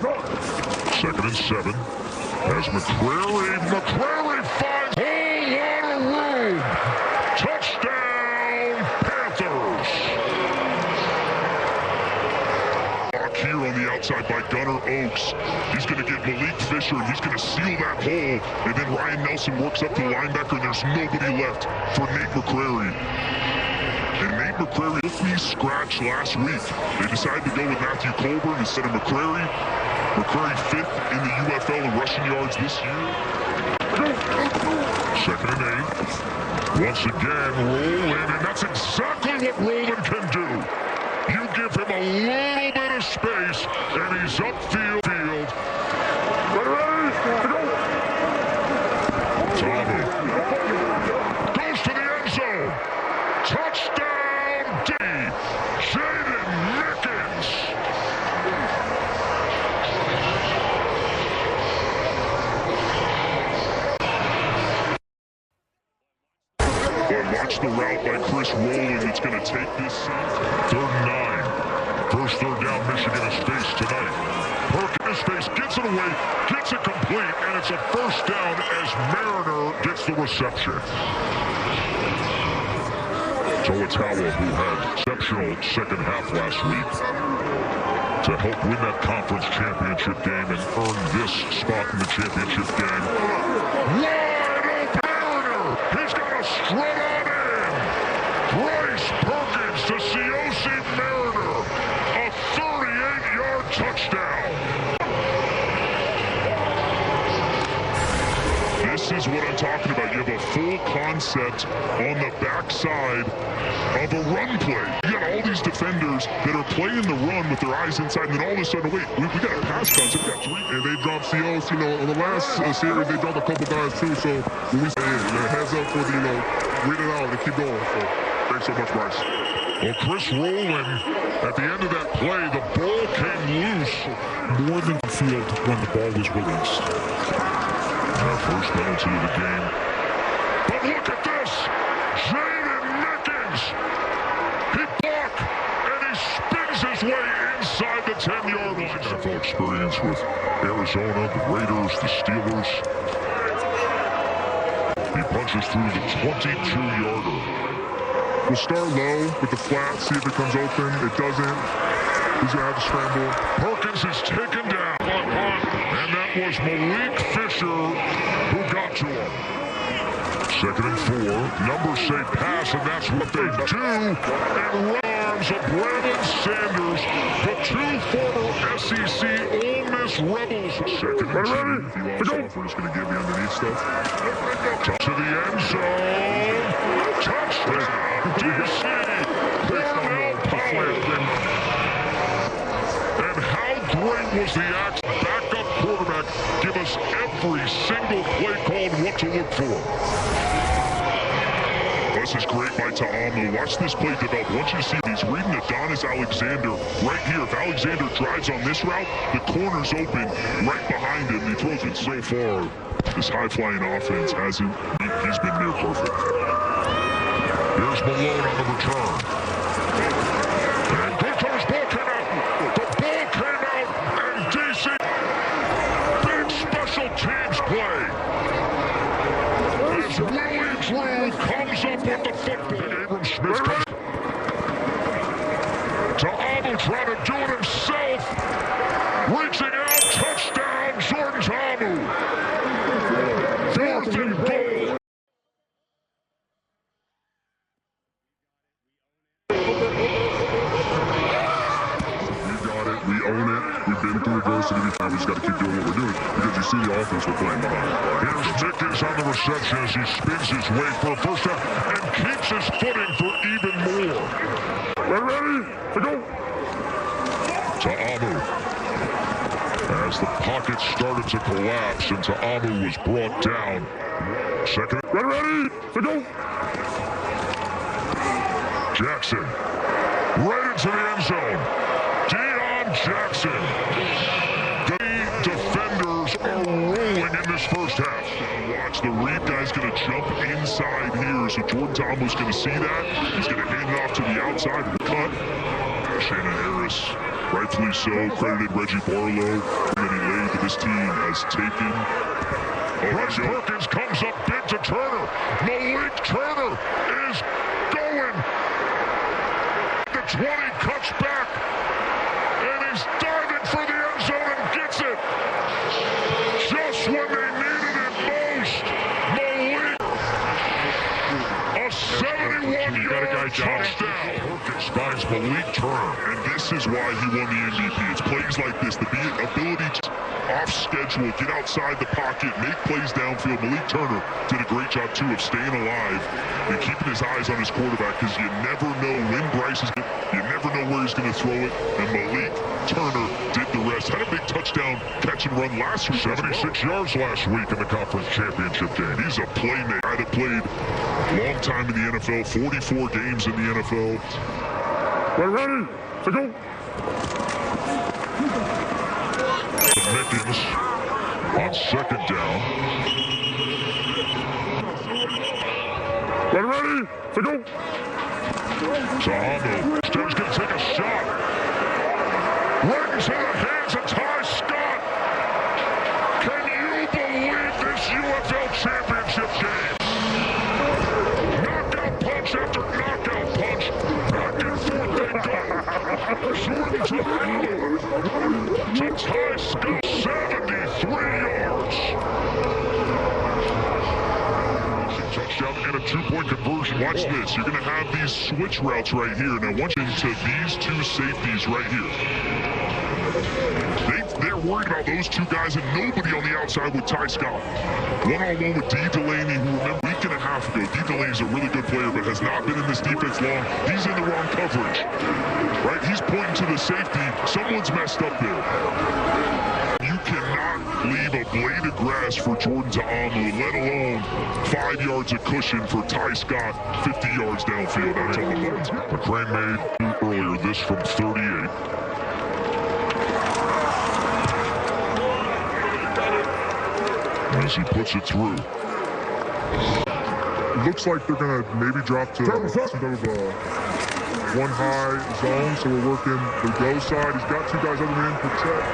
Second and 7. As McCrary finds a whole lot of room. Touchdown, Panthers. Here on the outside by Gunnar Oaks. He's going to get Malik Fisher, and he's going to seal that hole. And then Ryan Nelson works up to the linebacker, and there's nobody left for Nate McCrary. And Nate McCrary, if he scratched last week, they decided to go with Matthew Colburn instead of McCrary. McCrary 5th in the UFL in rushing yards this year. Second and 8. Once again, Roland, and that's exactly what Roland can do. You give him a little bit of space, and he's upfield. Tamu goes to the end zone. Touchdown, D. Jaden Mickens. Watch the route by Chris Rowland. It's going to take this season. 3rd and 9. First third down Michigan has faced tonight. Perkins face, gets it away, gets it complete, and it's a first down as Mariner gets the reception. Toatawa, who had exceptional second half last week to help win that conference championship game and earn this spot in the championship game. Wide open Mariner! He's got a strut on in! Bryce Perkins to COC Mariner! A 38-yard touchdown! This is what I'm talking about. You have a full concept on the backside of a run play. You got all these defenders that are playing the run with their eyes inside, and then all of a sudden, wait, we got a pass concept. We got 3. And they dropped COs, on the last series, they dropped a couple guys too, so when we say heads up for the, read it out and keep going. So, thanks so much, Bryce. Well, Chris Rowland, at the end of that play, the ball came loose more than the field when the ball was released. Our first penalty of the game. But look at this! Jaden Mickens! He blocked, and he spins his way inside the 10-yard line. NFL experience with Arizona, the Raiders, the Steelers. He punches through the 22-yarder. We'll start low with the flat, see if it comes open. It doesn't. He's going to have to scramble. Perkins is taken down. And that was Malik Fisher who got to him. Second and 4. Numbers say pass, and that's what they do. And arms of Brandon Sanders, the 2 former SEC Ole Miss Rebels. Second and 2. If you lost offer, it's going to give you underneath stuff. To the end zone. Touchdown. DC. Cornell Powell. And how great was the backup quarterback? Give us every single play call and what to look for. This is great by Ta'amu. Watch this play develop. Once you see these, reading Adonis Alexander right here. If Alexander drives on this route, the corner's open right behind him. He throws it so far. This high-flying offense hasn't. He's been near perfect. Here's Malone on the return. And Goto's ball came out. The ball came out, and DC. Big special teams play. As Willie Drew comes up with the football. Abram Smith comes. Ta'amu trying to do it himself. Reaching out, touchdown, Jordan Ta'amu. 4th and goal. Adversity before. We just got to keep doing what we're doing because you see the offense we're playing behind. Here's Mickens on the reception as he spins his way for a first down and keeps his footing for even more. Ready? Go! Ta'amu. As the pocket started to collapse and Ta'amu was brought down. Second. Ready? Go! Jackson. Right into the end zone. Jackson. The defenders are rolling in this first half. Watch, the read guy's going to jump inside here. So Jordan Ta'amu's going to see that. He's going to hand it off to the outside. Cut. Shannon Harris Rightfully so, credited Reggie Barlow that he laid that this team has taken. Bryce Perkins comes up big to Turner. Malik Turner is going. The 20 cuts back, and he's diving for the end zone and gets it. Just when they needed it most, Malik. A 71-yard touchdown. Perkins finds Malik Turner, and this is why he won the MVP. It's plays like this, the ability to off schedule, get outside the pocket, make plays downfield. Malik Turner did a great job too of staying alive and keeping his eyes on his quarterback, because you never know when Bryce is going to, you never know where he's going to throw it, and Malik Turner did the rest. Had a big touchdown catch and run last week. 76 yards last week in the conference championship game. He's a playmaker. Guy that played a long time in the NFL, 44 games in the NFL. We're ready to go. Mickens on second down. We're ready to go. Zahamu still going to take a shot. Right into the hands of Ty Scott. Can you believe this UFL Championship game? Knockout punch after knockout punch. Back and forth they go. Jordan to Huddle. To Ty Scott. 73 yards. Touchdown and a 2-point conversion. Watch this. You're going to have these switch routes right here. Now, once you into these two safeties right here. They're worried about those two guys and nobody on the outside with Ty Scott. One-on-one with D. Delaney, who, remember, a week and a half ago, D. Delaney's a really good player, but has not been in this defense long. He's in the wrong coverage. Right? He's pointing to the safety. Someone's messed up there. You cannot leave a blade of grass for Jordan Zahamu, let alone 5 yards of cushion for Ty Scott, 50 yards downfield. That's on the board. McCrane made earlier this from 38. As he puts it through. Looks like they're going to maybe drop to some kind of a one high zone, so we're working the go side. He's got two guys on the end, protect.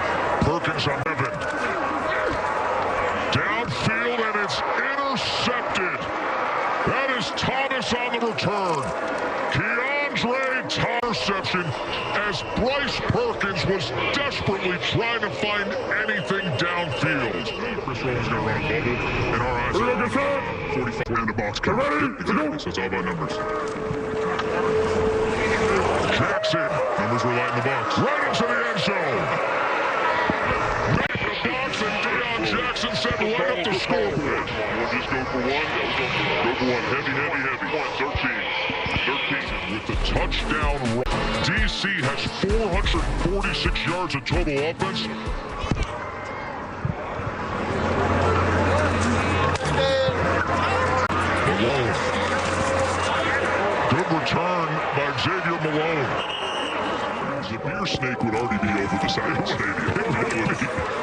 Perkins on Evan. Downfield, and it's intercepted. That is Thomas on the return. Keandre Thomas interception as Bryce Perkins was desperately trying to find anything downfield. Chris Rollins going to run a bubble, and our eyes are 45 in the box. Exactly, so it's all about numbers. Jackson. Numbers were light in the box. Right into the end zone. Right in the box, and Deion Jackson said right up the score. We'll just go for one. Go for one. Heavy, heavy, heavy. 13. With the touchdown run. DC has 446 yards of total offense. Malone. Good return by Xavier Malone. The beer snake would already be over the side of the stadium.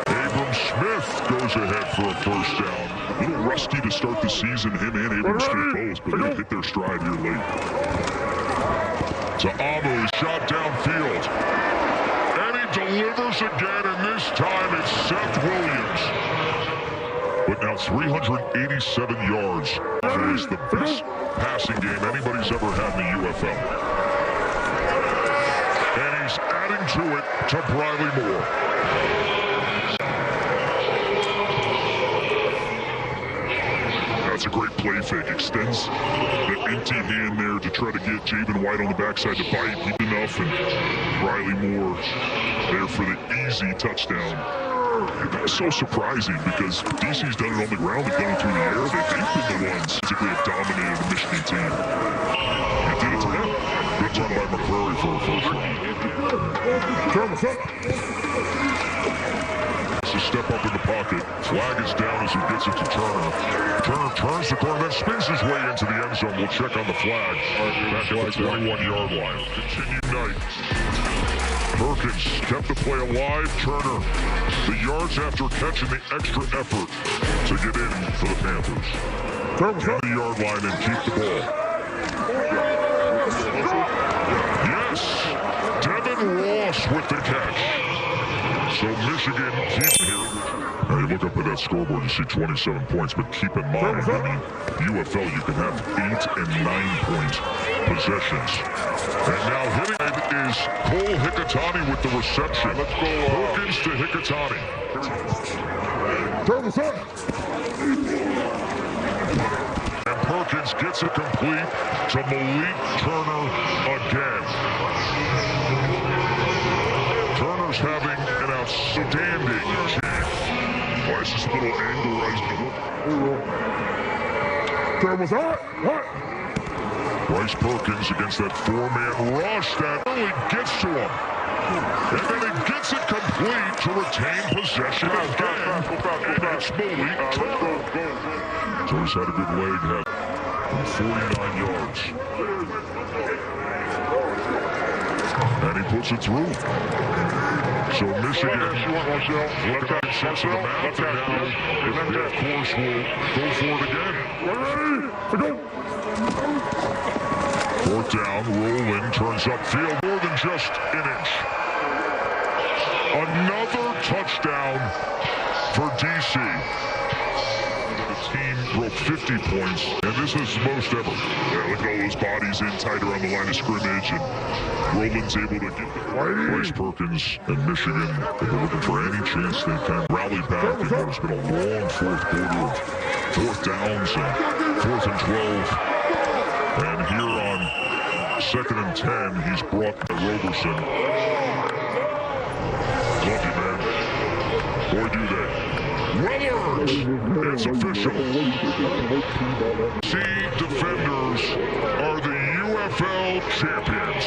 Abram Smith goes ahead for a first down. A little rusty to start the season, him and Abram Smith both, but they hit their stride here late. Zahamu shot downfield. And he delivers again, and this time it's Seth Williams. But now 387 yards. Is the best passing game anybody's ever had in the UFL. And he's adding to it to Briley Moore. That's a great play fake. Extends the empty hand there to try to get Javen White on the backside to bite deep enough, and Briley Moore there for the easy touchdown. That's so surprising because DC's done it on the ground, they've done it through the air. They've been the ones basically have dominated the Michigan team. He did it to them. Good run by McCrory for a first round. To step up in the pocket. Flag is down as he gets it to Turner. Turner turns the corner, then spins his way into the end zone. We'll check on the flag. Back at the 21-yard line. Continued night. Perkins kept the play alive. Turner, the yards after catching the extra effort to get in for the Panthers. Down the yard line and keep the ball. Yes, Devin Ross Ross with the catch. So Michigan keeps here. Now you look up at that scoreboard, you see 27 points, but keep in mind, in the UFL, you can have 8 and 9-point possessions. And now hitting it is Cole Hikatani with the reception. Let's go. Perkins to Hikatani. And Perkins gets it complete to Malik Turner again. Turner's having an outstanding game. Why is this little angle right? Turner's hot. Bryce Perkins against that four-man rush that really gets to him. And then he gets it complete to retain possession again. And it's Malik Turner. So he's had a good leg from 49 yards. And he puts it through. So Michigan looking at sense of the map, and now they, of course, will go for it again. Fourth down, Rowland turns upfield more than just an inch. Another touchdown for DC. The team broke 50 points, and this is most ever. Yeah, look at all those bodies in tight around the line of scrimmage, and Rowland's able to get Bryce Perkins and Michigan. They're looking for any chance they can rally back. And there's been a long fourth quarter of fourth downs and 4th and 12. And here on 2nd and 10, he's brought by Roberson. Love you, man. Boy, do they. Willard! It's official. C Defenders are the UFL champions.